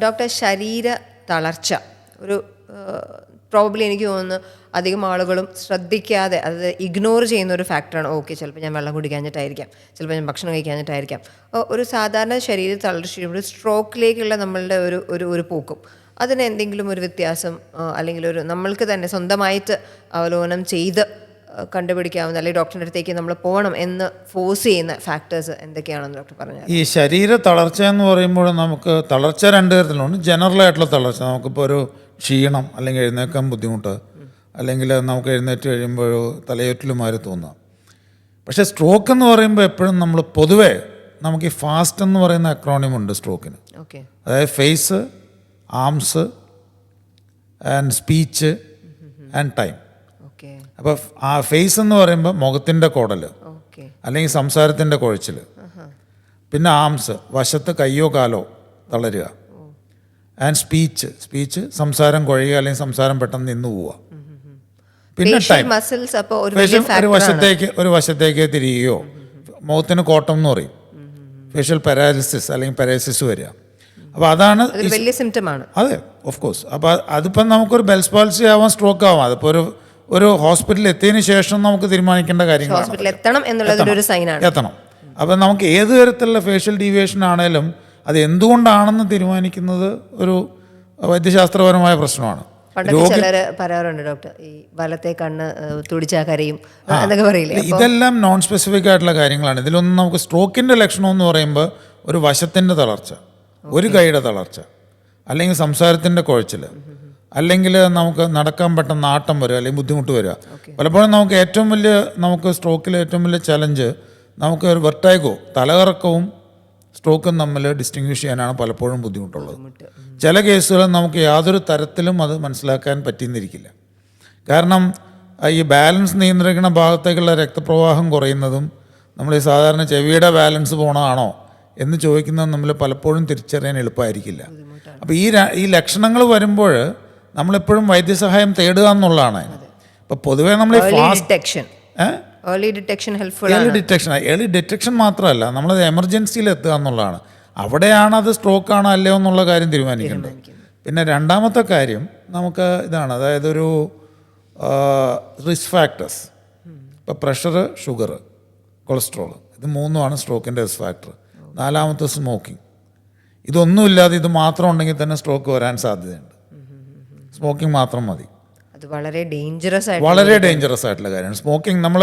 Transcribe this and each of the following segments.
Doctor, ശരീര തളർച്ച ഒരു പ്രോബബ്ലി എനിക്ക് തോന്നുന്നു അധികം ആളുകളും ശ്രദ്ധിക്കാതെ അത് ഇഗ്നോർ ചെയ്യുന്ന ഒരു ഫാക്ടറാണ്. ഓക്കെ, ചിലപ്പോൾ ഞാൻ വെള്ളം കുടിക്കാഞ്ഞിട്ടായിരിക്കാം, ചിലപ്പോൾ ഞാൻ ഭക്ഷണം കഴിക്കാഞ്ഞിട്ടായിരിക്കാം. ഒരു സാധാരണ ശരീര തളർച്ചയും സ്ട്രോക്കിലേക്കുള്ള നമ്മളുടെ ഒരു പോക്കും അതിന് എന്തെങ്കിലും ഒരു വ്യത്യാസം അല്ലെങ്കിൽ ഒരു നമ്മൾക്ക് തന്നെ സ്വന്തമായിട്ട് അവലോകനം ചെയ്ത് കണ്ടുപിടിക്കാവുന്ന അല്ലെങ്കിൽ ഡോക്ടറിൻ്റെ അടുത്തേക്ക് നമ്മൾ പോകണം എന്ന് ഫോഴ്സ് ചെയ്യുന്ന ഫാക്ടേഴ്സ് എന്തൊക്കെയാണെന്ന് ഡോക്ടർ പറഞ്ഞാൽ? ഈ ശരീര തളർച്ച എന്ന് പറയുമ്പോൾ നമുക്ക് തളർച്ച രണ്ട് തരത്തിലുണ്ട്. ജനറലായിട്ടുള്ള തളർച്ച, നമുക്കിപ്പോൾ ഒരു ക്ഷീണം അല്ലെങ്കിൽ എഴുന്നേക്കാൻ ബുദ്ധിമുട്ട്, അല്ലെങ്കിൽ നമുക്ക് എഴുന്നേറ്റ് കഴിയുമ്പോൾ തലയൊറ്റലുമാരി തോന്നാം. പക്ഷേ സ്ട്രോക്ക് എന്ന് പറയുമ്പോൾ എപ്പോഴും നമ്മൾ പൊതുവേ നമുക്ക് ഈ ഫാസ്റ്റ് എന്ന് പറയുന്ന അക്രോണിമുണ്ട് സ്ട്രോക്കിന്. ഓക്കെ, അതായത് face, arms and speech and time. അപ്പോൾ ആ ഫേസ് എന്ന് പറയുമ്പോൾ മുഖത്തിൻ്റെ കുടൽ അല്ലെങ്കിൽ സംസാരത്തിൻ്റെ കുഴച്ചിൽ, പിന്നെ ആംസ് വശത്ത് കയ്യോ കാലോ തളരുക, ആൻഡ് സ്പീച്ച് സംസാരം കുഴയുക അല്ലെങ്കിൽ സംസാരം പെട്ടെന്ന് നിന്ന് പോവുക, പിന്നെ ടൈം ഒരു വശത്തേക്ക് തിരിയുകയോ, മുഖത്തിന് കോട്ടം എന്ന് പറയും, ഫേഷ്യൽ പാരാലിസിസ് അല്ലെങ്കിൽ പാരാലിസിസ് വരിക. അപ്പോൾ അതാണ് വലിയ സിംറ്റമാണ്. അതെ, ഓഫ് കോഴ്സ്. അപ്പോൾ അതിപ്പം നമുക്കൊരു ബെൽസ് പാൾസി ആവാം, സ്ട്രോക്ക് ആവാം. അതിപ്പോൾ ഒരു ഹോസ്പിറ്റലിൽ എത്തിയതിന് ശേഷം നമുക്ക് തീരുമാനിക്കേണ്ട കാര്യങ്ങളാണ്. എത്തണം. അപ്പം നമുക്ക് ഏത് തരത്തിലുള്ള ഫേഷ്യൽ ഡീവിയേഷൻ ആണേലും അത് എന്തുകൊണ്ടാണെന്ന് തീരുമാനിക്കുന്നത് ഒരു വൈദ്യശാസ്ത്രപരമായ പ്രശ്നമാണ്. ചിലർ പറയാറുണ്ട് ഡോക്ടർ, ഈ വലത്തെ കണ്ണ് തുടിച്ചാ കരയും എന്നൊക്കെ പറയില്ലേ? ഇതെല്ലാം നോൺ സ്പെസിഫിക് ആയിട്ടുള്ള കാര്യങ്ങളാണ്. ഇതിലൊന്നും നമുക്ക് സ്ട്രോക്കിൻ്റെ ലക്ഷണം എന്ന് പറയുമ്പോൾ ഒരു വശത്തിൻ്റെ തളർച്ച, ഒരു കൈയുടെ തളർച്ച, അല്ലെങ്കിൽ സംസാരത്തിൻ്റെ കുഴച്ചിൽ, അല്ലെങ്കിൽ നമുക്ക് നടക്കാൻ പെട്ടെന്ന് ആട്ടം വരിക അല്ലെങ്കിൽ ബുദ്ധിമുട്ട് വരിക. പലപ്പോഴും നമുക്ക് സ്ട്രോക്കിൽ ഏറ്റവും വലിയ ചലഞ്ച് നമുക്ക് ഒരു വെർട്ടൈഗോ, തലകറക്കവും സ്ട്രോക്കും തമ്മിൽ ഡിസ്റ്റിങ്വിഷ് ചെയ്യാനാണ് പലപ്പോഴും ബുദ്ധിമുട്ടുള്ളത്. ചില കേസുകളിൽ നമുക്ക് യാതൊരു തരത്തിലും അത് മനസ്സിലാക്കാൻ പറ്റിയെന്നിരിക്കില്ല. കാരണം ഈ ബാലൻസ് നിയന്ത്രിക്കുന്ന ഭാഗത്തേക്കുള്ള രക്തപ്രവാഹം കുറയുന്നതും നമ്മൾ ഈ സാധാരണ ചെവിയുടെ ബാലൻസ് പോകണമാണോ എന്ന് ചോദിക്കുന്നത് നമ്മൾ പലപ്പോഴും തിരിച്ചറിയാൻ എളുപ്പമായിരിക്കില്ല. അപ്പോൾ ഈ ലക്ഷണങ്ങൾ വരുമ്പോൾ നമ്മളെപ്പോഴും വൈദ്യസഹായം തേടുക എന്നുള്ളതാണ്. ഇപ്പോൾ പൊതുവേ നമ്മൾ ഏർലി ഡിറ്റക്ഷൻ മാത്രമല്ല, നമ്മളത് എമർജൻസിയിൽ എത്തുക എന്നുള്ളതാണ്. അവിടെയാണ് അത് സ്ട്രോക്ക് ആണോ അല്ലയോ എന്നുള്ള കാര്യം തീരുമാനിക്കേണ്ടത്. പിന്നെ രണ്ടാമത്തെ കാര്യം നമുക്ക് ഇതാണ്, അതായത് ഒരു റിസ്ക് ഫാക്ടേഴ്സ്. ഇപ്പോൾ പ്രഷർ, ഷുഗർ, കൊളസ്ട്രോൾ, ഇത് മൂന്നുമാണ് സ്ട്രോക്കിൻ്റെ റിസ്ക് ഫാക്ടർ. നാലാമത്തെ സ്മോക്കിംഗ്. ഇതൊന്നുമില്ലാതെ ഇത് മാത്രം ഉണ്ടെങ്കിൽ തന്നെ സ്ട്രോക്ക് വരാൻ സാധ്യതയുണ്ട്. സ്മോക്കിംഗ് മാത്രം മതി. അത് വളരെ ഡേഞ്ചറസ് ആയിട്ടുള്ള കാര്യമാണ് സ്മോക്കിംഗ്. നമ്മൾ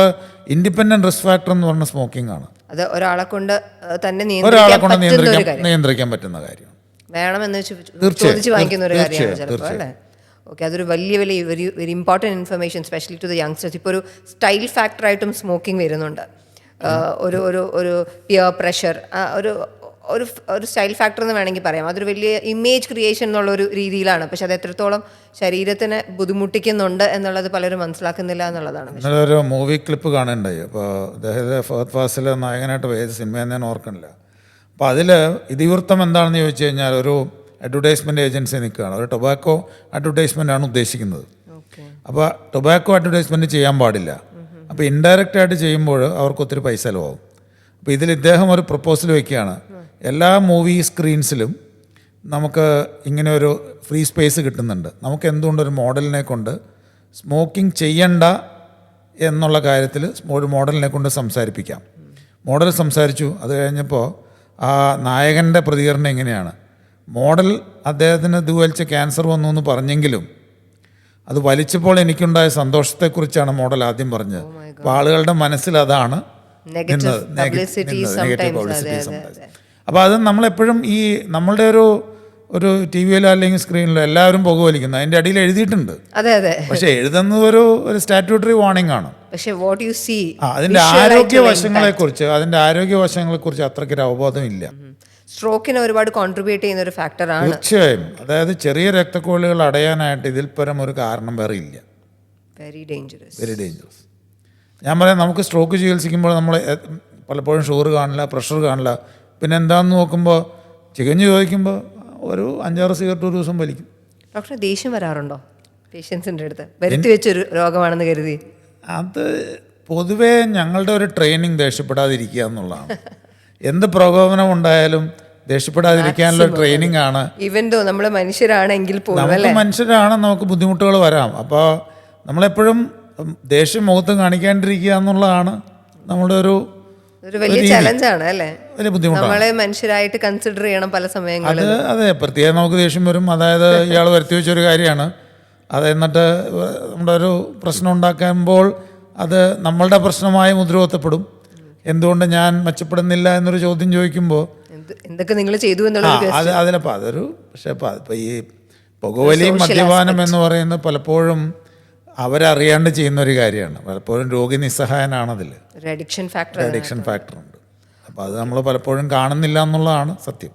ഇൻഡിപെൻഡന്റ് റിസ്ക് ഫാക്ടർ എന്ന് പറഞ്ഞ സ്മോക്കിംഗ് ആണ്. അത് ഒരാളെ കൊണ്ട് തന്നെ നിയന്ത്രിക്കാൻ പറ്റുന്ന കാര്യമാണ്. വേണമെന്ന് ചോദിച്ച് വാങ്ങിക്കുന്ന ഒരു കാര്യമാണ് ചിലപ്പോൾ, അല്ലേ? ഓക്കെ, അതൊരു വലിയ very important information, specially to the youngsters. ഇപ്പോൾ ഒരു സ്റ്റൈൽ ഫാക്ടറായിട്ടും സ്മോക്കിംഗ് വരുന്നുണ്ട്. ഒരു പിയർ പ്രഷർ, ഒരു സ്റ്റൈൽ ഫാക്ടർ എന്ന് വേണമെങ്കിൽ പറയാം. അതൊരു വലിയ ഇമേജ് ക്രിയേഷൻ എന്നുള്ളൊരു രീതിയിലാണ്. പക്ഷെ അത് എത്രത്തോളം ശരീരത്തിന് ബുദ്ധിമുട്ടിക്കുന്നുണ്ട് എന്നുള്ളത് പലരും മനസ്സിലാക്കുന്നില്ല എന്നുള്ളതാണ്. ഒരു മൂവി ക്ലിപ്പ് കാണുന്നുണ്ടായി. അപ്പോൾ അദ്ദേഹത്തെ ഫഹദ് ഫാസിൽ നായകനായിട്ട് ഏത് സിനിമയെന്ന് ഞാൻ ഓർക്കണില്ല. അപ്പോൾ അതിൽ ഇതിവൃത്തം എന്താണെന്ന് ചോദിച്ചു കഴിഞ്ഞാൽ ഒരു അഡ്വർടൈസ്മെൻറ്റ് ഏജൻസി നിൽക്കുകയാണ്. ഒരു ടൊബാക്കോ അഡ്വർടൈസ്മെൻ്റ് ആണ് ഉദ്ദേശിക്കുന്നത്. അപ്പോൾ ടൊബാക്കോ അഡ്വർടൈസ്മെൻറ്റ് ചെയ്യാൻ പാടില്ല. അപ്പോൾ ഇൻഡയറക്റ്റായിട്ട് ചെയ്യുമ്പോൾ അവർക്ക് ഒത്തിരി പൈസ ചിലവാകും. അപ്പോൾ ഇതിൽ ഇദ്ദേഹം ഒരു പ്രപ്പോസൽ വയ്ക്കുകയാണ്, എല്ലാ മൂവി സ്ക്രീൻസിലും നമുക്ക് ഇങ്ങനെ ഒരു ഫ്രീ സ്പേസ് കിട്ടുന്നുണ്ട്, നമുക്ക് എന്തുകൊണ്ടൊരു മോഡലിനെ കൊണ്ട് സ്മോക്കിംഗ് ചെയ്യണ്ട എന്നുള്ള കാര്യത്തിൽ ഒരു മോഡലിനെ കൊണ്ട് സംസാരിപ്പിക്കാം. മോഡൽ സംസാരിച്ചു. അത് കഴിഞ്ഞപ്പോൾ ആ നായകൻ്റെ പ്രതികരണം എങ്ങനെയാണ്, മോഡൽ അദ്ദേഹത്തിന് ഇത് വലിച്ച ക്യാൻസർ വന്നു എന്ന് പറഞ്ഞെങ്കിലും അത് വലിച്ചപ്പോൾ എനിക്കുണ്ടായ സന്തോഷത്തെക്കുറിച്ചാണ് മോഡൽ ആദ്യം പറഞ്ഞത്. അപ്പോൾ ആളുകളുടെ മനസ്സിൽ അതാണ് നെഗറ്റീവ് പബ്ലിസിറ്റി സംഭവിച്ചത്. അപ്പോൾ അത് നമ്മളെപ്പോഴും ഈ നമ്മളുടെ ഒരു ടി വിയിലോ അല്ലെങ്കിൽ സ്ക്രീനിലോ എല്ലാവരും പുകവലിക്കുന്നു, അതിൻ്റെ അടിയിൽ എഴുതിയിട്ടുണ്ട്. പക്ഷെ എഴുതുന്നത് ഒരു സ്റ്റാറ്റ്യൂട്ടറി വാർണിംഗ് ആണ്. അതിൻ്റെ ആരോഗ്യവശങ്ങളെക്കുറിച്ച് അത്രയ്ക്കൊരു അവബോധം ഇല്ല. സ്ട്രോക്കിന് ഒരുപാട് കോൺട്രിബ്യൂട്ട് ചെയ്യുന്ന ഒരു ഫാക്ടറാണ് തീർച്ചയായും. അതായത് ചെറിയ രക്തക്കൊള്ളികൾ അടയാനായിട്ട് ഇതിൽ പരം ഒരു കാരണം വേറെ ഇല്ല. Very dangerous. ഞാൻ പറയാം, നമുക്ക് സ്ട്രോക്ക് ചികിത്സിക്കുമ്പോൾ നമ്മൾ പലപ്പോഴും ഷുഗർ കാണില്ല, പ്രഷർ കാണില്ല. പിന്നെ എന്താണെന്ന് നോക്കുമ്പോൾ ചികഞ്ഞ് ചോദിക്കുമ്പോൾ ഒരു 5-6 സിഗരറ്റ് ഒരു ദിവസം വലിക്കും. ഡോക്ടർ, ദേഷ്യം വരാറുണ്ടോ പേഷ്യൻസിൻ്റെ അടുത്ത്? വരുത്തി വെച്ചൊരു രോഗമാണെന്ന് കരുതി. അത് പൊതുവേ ഞങ്ങളുടെ ഒരു ട്രെയിനിങ് ദേഷ്യപ്പെടാതിരിക്കുക എന്നുള്ളതാണ്. എന്ത് പ്രകോപനം ഉണ്ടായാലും ദേഷ്യപ്പെടാതിരിക്കാനുള്ള ട്രെയിനിങ് ആണ്. ഈവൻ ദോ നമ്മൾ മനുഷ്യരാണെങ്കിൽ പോലും നമുക്ക് മനുഷ്യരാണ്, നമുക്ക് ബുദ്ധിമുട്ടുകൾ വരാം. അപ്പോൾ നമ്മളെപ്പോഴും ദേഷ്യം മുഖത്ത് കാണിക്കാണ്ടിരിക്കുക എന്നുള്ളതാണ് നമ്മുടെ ഒരു വലിയ ചലഞ്ചാണ് അല്ലേ. വലിയ ബുദ്ധിമുട്ടാണ്. നമ്മളെ മനുഷ്യരായിട്ട് കൺസിഡർ ചെയ്യണം പല സമയങ്ങളിൽ. അതെ, പ്രത്യേകം നമുക്ക് ദേഷ്യം വരും. അതായത് ഇയാൾ വരുത്തി വെച്ചൊരു കാര്യമാണ് അത്, എന്നിട്ട് നമ്മുടെ ഒരു പ്രശ്നം ഉണ്ടാക്കുമ്പോൾ അത് നമ്മളുടെ പ്രശ്നമായി മുദ്രകുത്തപ്പെടും. എന്തുകൊണ്ട് ഞാൻ മെച്ചപ്പെടുന്നില്ല എന്നൊരു ചോദ്യം ചോദിക്കുമ്പോൾ എന്തൊക്കെ നിങ്ങൾ ചെയ്തു എന്നുള്ളത് അതിലപ്പോൾ അതൊരു പക്ഷേ ഇപ്പോൾ ഈ പുകവലിയും മദ്യപാനം എന്ന് പറയുന്നത് പലപ്പോഴും അവരറിയാണ്ട് ചെയ്യുന്ന ഒരു കാര്യമാണ്. പലപ്പോഴും രോഗി നിസ്സഹായനാണതിൽ. അഡിക്ഷൻ ഫാക്ടറുണ്ട്. അപ്പോൾ അത് നമ്മൾ പലപ്പോഴും കാണുന്നില്ല എന്നുള്ളതാണ് സത്യം.